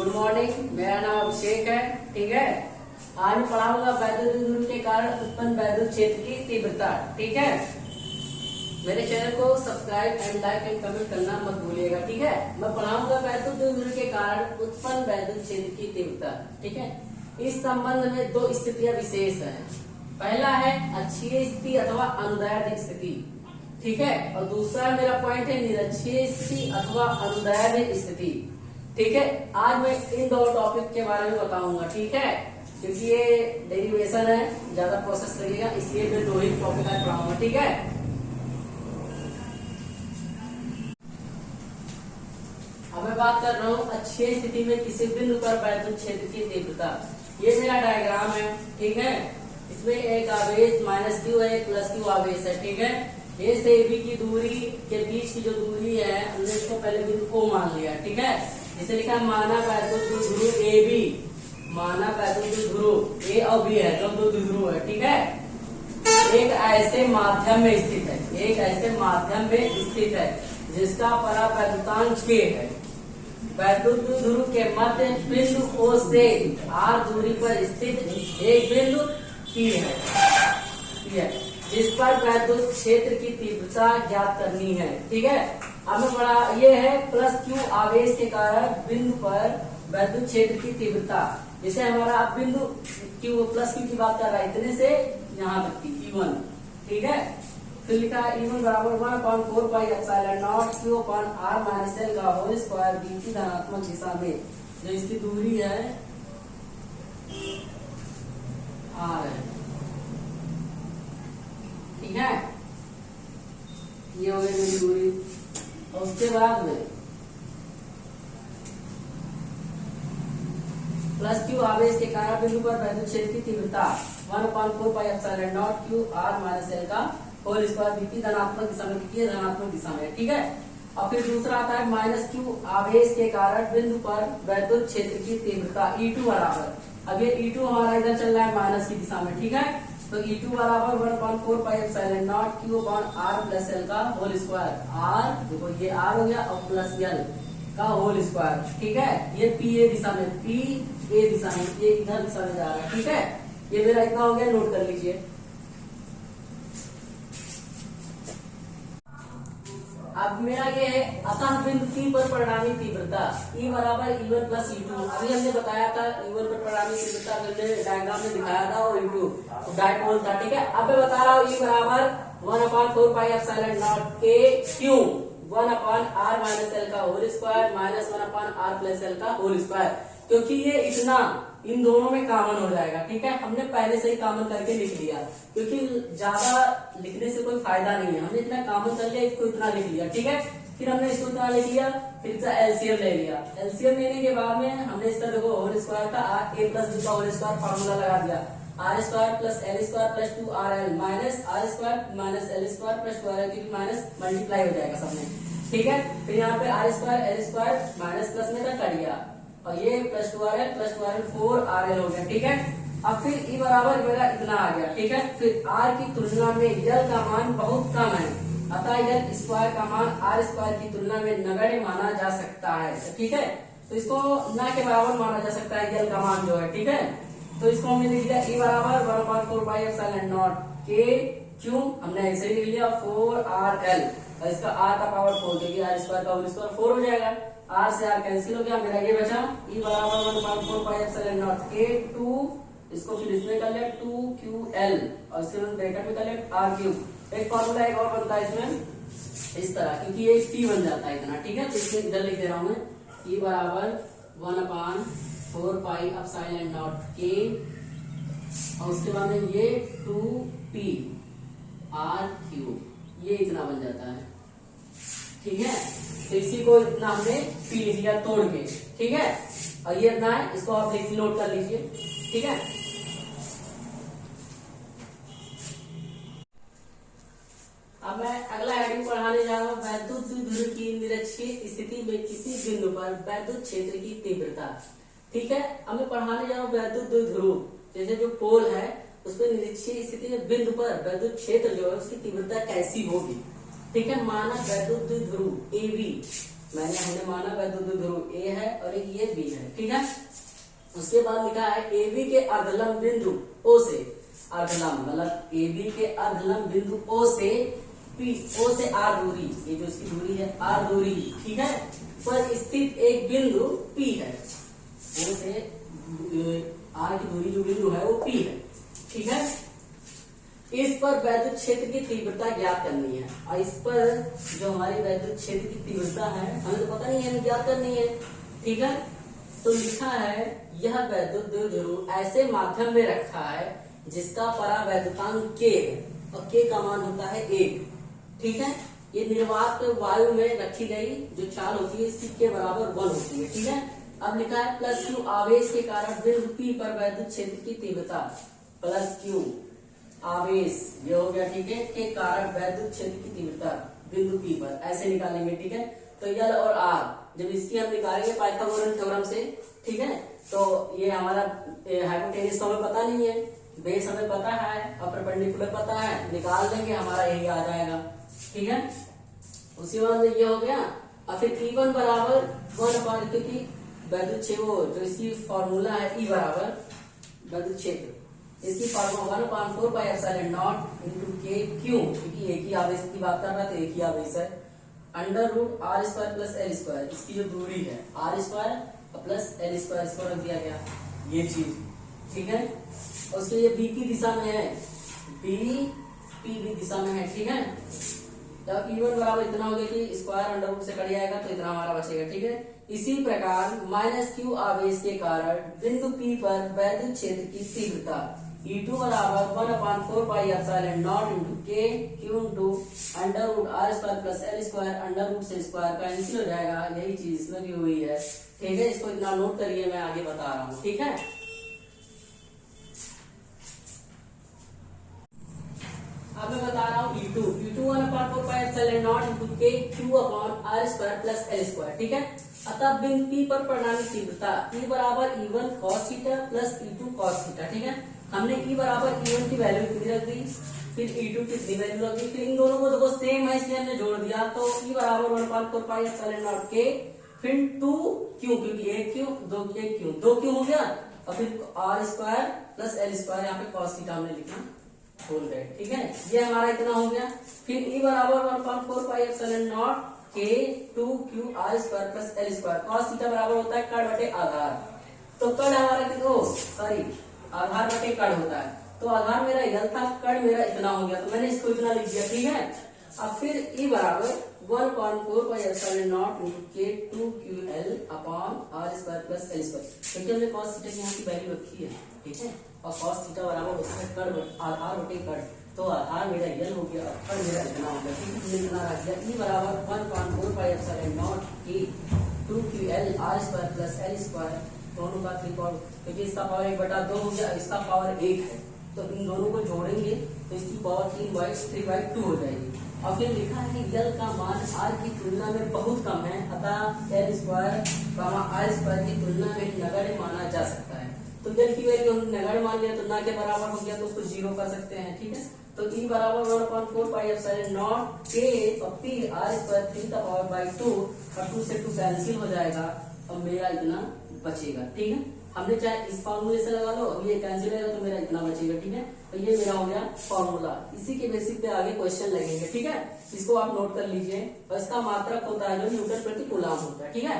Good morning. मेरा नाम अभिषेक है। ठीक है, आज मैं पढ़ाऊंगा वैद्युत द्विध्रुव के कारण उत्पन्न वैद्युत क्षेत्र की तीव्रता। ठीक है, मेरे चैनल को subscribe and like and comment करना मत भूलिएगा। ठीक है, मैं पढ़ाऊंगा वैद्युत द्विध्रुव के कारण उत्पन्न वैद्युत क्षेत्र की तीव्रता। ठीक है, इस संबंध में दो स्थितियां विशेष है। पहला है अक्षीय स्थिति अथवा अनुदैर्ध्य स्थिति। ठीक है, और दूसरा मेरा पॉइंट है निरक्षीय स्थिति अथवा अनुदैर्ध्य स्थिति। ठीक है, आज मैं इन दो टॉपिक के बारे में बताऊंगा। ठीक है, क्योंकि ये डेरिवेशन है, ज्यादा प्रोसेस लगेगा, इसलिए मैं दो ही टॉपिक आज पढ़ाऊंगा। ठीक है, अब मैं बात कर रहा हूँ अक्षीय स्थिति में किसी बिंदु पर वैद्युत क्षेत्र की तीव्रता। ये मेरा डायग्राम है। ठीक है, इसमें एक आवेश -q है, एक +q आवेश है। ठीक है, ए से बी की दूरी के बीच की जो दूरी है हमने इसको पहले बिंदु को मान लिया। ठीक है, इसे लिखा माना वैद्युत द्विध्रुव ए बी, माना वैद्युत द्विध्रुव ए और बी है, दो द्विध्रुव है। ठीक है, एक ऐसे माध्यम में स्थित है, एक ऐसे माध्यम में स्थित है जिसका परावैद्युतांक k है। वैद्युत द्विध्रुव के मध्य बिंदु O से r दूरी पर स्थित एक बिंदु P है, जिस पर वैद्युत क्षेत्र की तीव्रता ज्ञात करनी है। ठीक है, अब मैं बड़ा ये है +q आवेश के कारण बिंदु पर वैद्युत क्षेत्र की तीव्रता। जैसे हमारा अब बिंदु +q की बात कर रहा है, इतने से यहाँ तक की E1। ठीक है, फिर लिखा E1 बराबर 1/4 pi epsilon not q upon r - l का होल स्क्वायर b की धनात्मक दिशा में, जो इसकी दूरी है r है। ठीक है, ये हो गई मेरी दूरी। और उसके बाद में +q आवेश के कारण बिंदु पर वैद्युत क्षेत्र की तीव्रता 1/4 pi epsilon not q r - l का होल स्क्वायर b की धनात्मक दिशा में, की धनात्मक दिशा में। ठीक है, और फिर दूसरा आता है -q आवेश के कारण बिंदु पर वैद्युत क्षेत्र की तीव्रता E2 बराबर, अब ये E2 हमारा इधर चल रहा है माइनस की दिशा में। ठीक है, तो E2 बराबर 1/4 pi epsilon not q upon r + l का होल स्क्वायर, r देखो ये r हो गया और प्लस l का होल स्क्वायर। ठीक है, ये p a दिशा में, p a दिशा में, ये इधर दिशा में जा रहा है। ठीक है, ये मेरा इतना हो गया, नोट कर लीजिए। अब मेरा ये है अतः बिंदु P पर परिणामी तीव्रता E बराबर E1 + E2। अभी हमने बताया था E1 पर परिणामी तीव्रता हमने डायग्राम में दिखाया था, और E2 तो डायपोल था। ठीक है, अब मैं बता रहा हूँ E बराबर 1/4 pi epsilon naught k q 1/r - l का whole square minus 1/r + l का होल स्क्वायर, क्योंकि ये इतना इन दोनों में कॉमन हो जाएगा। ठीक है, हमने पहले से ही कॉमन करके लिख लिया, क्योंकि ज्यादा लिखने से कोई फायदा नहीं है। हमने इतना कॉमन कर लिया, इसको इतना लिख लिया। ठीक है, फिर हमने इसको इतना लिख लिया, फिर इसका एलसीएम ले लिया। एलसीएम लेने के बाद में हमने इसका देखो होल स्क्वायर का a + b का होल स्क्वायर फार्मूला लगा दिया, r² + l² + 2rl minus r² - l² + 2rl, क्योंकि माइनस मल्टीप्लाई हो जाएगा सब में। ठीक है, फिर यहाँ पे r² l² माइनस प्लस में कट गया, और ये +2rl + 2rl 4rl हो गया। ठीक है, अब फिर E बराबर मेरा इतना आ गया। ठीक है, फिर R की तुलना में L का मान बहुत कम है, अतः L² का मान R² की तुलना में नगण्य माना जा सकता है। ठीक है, तो इसको ना के बराबर माना जा सकता है L का मान जो है। ठीक है, तो इसको हमने लिख दिया E बराबर 1/4 pi epsilon naught k q, हमने ऐसे ही लिख लिया 4rl, और इसका r का पावर 4, क्योंकि r² का होल स्क्वायर 4 हो जाएगा, r से r कैंसिल हो गया, मेरा ये बचा E बराबर 1/4 पाई एप्सिलॉन नॉट k 2, इसको फिर इसमें कर ले 2ql, और इसके ब्रैकेट में कर ले r3। एक फॉर्मूला एक और बनता है इसमें इस तरह, क्योंकि ये t बन जाता है इतना। ठीक है, तो इसमें इधर लिख दे रहा हूं मैं E बराबर 1/4 पाई एप्सिलॉन नॉट k, और उसके बाद में ये 2p r3, ये इतना बन जाता है। ठीक है, तो इसी को इतना हमने p लिख लिया तोड़ के। ठीक है, और ये इतना है, इसको आप नोट कर लीजिए। ठीक है, अब मैं अगला हेडिंग पढ़ाने जा रहा हूँ वैद्युत द्विध्रुव की निरक्षीय स्थिति में किसी बिंदु पर वैद्युत क्षेत्र की तीव्रता। ठीक है, अब मैं पढ़ाने जा रहा हूँ वैद्युत द्विध्रुव, जैसे जो पोल है उस पर निरक्षीय स्थिति में बिंदु पर वैद्युत क्षेत्र जो है उसकी तीव्रता कैसी होगी। ठीक है, माना वैद्युत द्विध्रुव AB हमने माना वैद्युत ध्रुव ए है और एक ये बी है, ठीक है। उसके बाद लिखा है ए बी के अर्धलंब बिंदु ओ से, अर्धलंब मतलब ए बी के अर्धलंब बिंदु ओ से पी, ओ से आर दूरी, ये जो इसकी दूरी है आर दूरी, ठीक है, पर स्थित एक बिंदु पी है। ओ से आर की दूरी जो बिंदु है वो पी है, ठीक है। इस पर वैद्युत क्षेत्र की तीव्रता ज्ञात करनी है, और इस पर जो हमारी वैद्युत क्षेत्र की तीव्रता है हमें तो पता नहीं है, हमें ज्ञात करनी है, ठीक है। तो लिखा है यह वैद्युत ध्रुव ऐसे माध्यम में रखा है जिसका परावैद्युतांक k है, और k का मान होता है 1, ठीक है। ये निर्वात वायु में रखी गई जो चाल होती है इसकी k बराबर 1 होती है, ठीक है। अब लिखा है प्लस क्यू आवेश के कारण बिंदु P पर वैद्युत क्षेत्र की तीव्रता, प्लस क्यू आवेश ये हो गया, ठीक है, के कारण वैद्युत क्षेत्र की तीव्रता बिंदु P पर ऐसे निकालेंगे, ठीक है। तो L और R जब इसकी हम निकालेंगे पाइथागोरस थ्योरम से, ठीक है, तो ये हमारा हाइपोटेनस तो हमें पता नहीं है, बेस हमें पता है और परपेंडिकुलर पता है, निकाल देंगे हमारा यही आ जाएगा, ठीक है। उसी बाद ये हो गया। और फिर E1 बराबर 1 क्योंकि वैद्युत क्षेत्र जो इसकी फॉर्मूला है E बराबर वैद्युत क्षेत्र, इसकी फॉर्मूला 1/4πε0 × k क्यों, क्योंकि एक ही आवेश की बात कर रहा है तो एक ही आवेश है, √r² + l², इसकी जो दूरी है r² प्लस l², इसको रख दिया गया ये चीज, ठीक है। उसके ये b की दिशा में है, b p भी दिशा में है, ठीक है। जब E1 बराबर इतना हो गया कि स्क्वायर √ से कट जाएगा तो इतना हमारा बचेगा, ठीक है। इसी प्रकार -q आवेश के कारण बिंदु P पर वैद्युत क्षेत्र की तीव्रता E2 बराबर 1/4πε0 × k q × √r² + l² √ से स्क्वायर कैंसिल हो जाएगा, यही चीज इसमें भी हुई है, ठीक है। इसको इतना नोट करिए, मैं आगे बता रहा हूँ, ठीक है। अब मैं बता रहा हूँ E2 1/4πε0 × k q / r² + l², ठीक है। अतः बिंदु P पर परिणामी तीव्रता E बराबर E1 cos θ + E2 cos θ, ठीक है। हमने E बराबर E1 की वैल्यू कितनी रख दी, फिर E2 की कितनी वैल्यू रख दी, फिर इन दोनों को देखो सेम है इसलिए हमने जोड़ दिया, तो E बराबर 1/4πε0 k फिर 2q, क्योंकि 1 q 2 k q 2q हो गया, और फिर r² + l² यहाँ पे cos θ हमने लिखा खोल गए, ठीक है। ये हमारा इतना हो गया। फिर E बराबर 1/4πε0 k 2q r² + l² cos θ बराबर होता है कण बटे आधार, तो कण हमारा कितना आधार बटे कण होता है, तो आधार मेरा इधर था, कण मेरा इतना हो गया, तो मैंने इसको इतना लिख दिया, ठीक है। अब फिर E बराबर 1/4πε0 × k 2ql / r² + l², क्योंकि हमने cos θ की यहाँ की वैल्यू रखी है, ठीक है, और cos θ बराबर होता है कण आधार बटे कण, तो आधार मेरा L हो गया, कण मेरा इतना हो गया, ठीक है, हमने इतना रख दिया। E बराबर 1/4πε0 k 2ql r² + l² दोनों का 3 क्योंकि इसका पावर 1/2 हो गया, इसका पावर 1 है, तो इन दोनों को जोड़ेंगे तो इसकी पावर 3/2 हो जाएगी। और फिर लिखा है कि L का मान R की तुलना में बहुत कम है, अतः l² r² की तुलना में नगण्य माना जा सकता है। तो L की वैल्यू हम नगण्य मान लिया तो ना के बराबर हो गया, तो उसको 0 कर सकते हैं, ठीक है। तो E बराबर 1/4πε0 k और p r² 3/2 और 2 से 2 कैंसिल हो जाएगा, और मेरा इतना बचेगा, ठीक है। हमने चाहे इस फॉर्मूले से लगा लो, अब ये कैंसिल होगा तो मेरा इतना बचेगा, ठीक है। तो ये मेरा हो गया फॉर्मूला, इसी के बेसिस पे आगे क्वेश्चन लगेंगे, ठीक है। इसको आप नोट कर लीजिए, और इसका मात्रक होता है जो न्यूटन प्रति कूलम होता है, ठीक है।